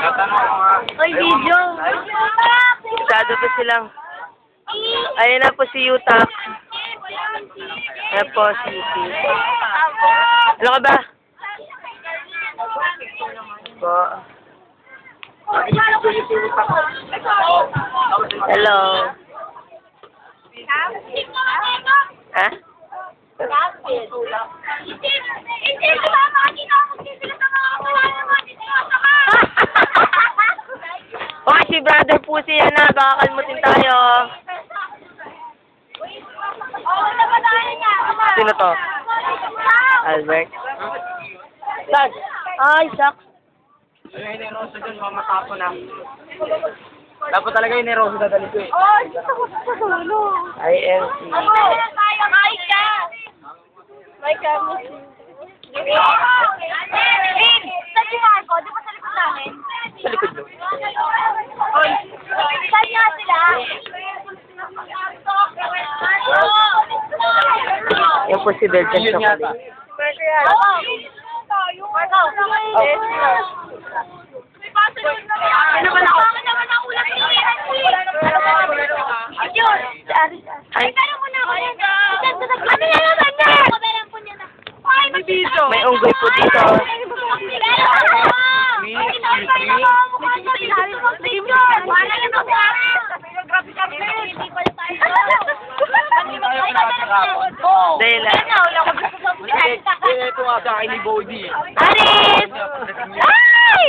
Oy, video. Masyado pa silang. Ayun na po si Yutak. Ayan po si Yuki. Ano ka ba? Po. Hello. Ha? Okay, si brother po siya na. Baka kalmutin tayo. Sino to? Albert? Saan? Ay, shucks. Ay, ni Rosa dyan, mamatapo na. Dapat talaga yung ni Rosa dadali ko eh. Oh, dito ko sa dulo. INC. May kami. Saan si Marco? Di ba sa likod namin? Sa likod mo. Oy, saan nga sila? Yung po si Belgian Yun chocolate. yata. Marco. Ano ba na? Bakit naman ang ulat ni Yun. Ay, Meron po na ako yan. Ano yan naman na? Meron po niya na. Ay, may piso. may unggoy po dito. Dahil Ito nga sa akin ni Bodhi. Aris! Ay!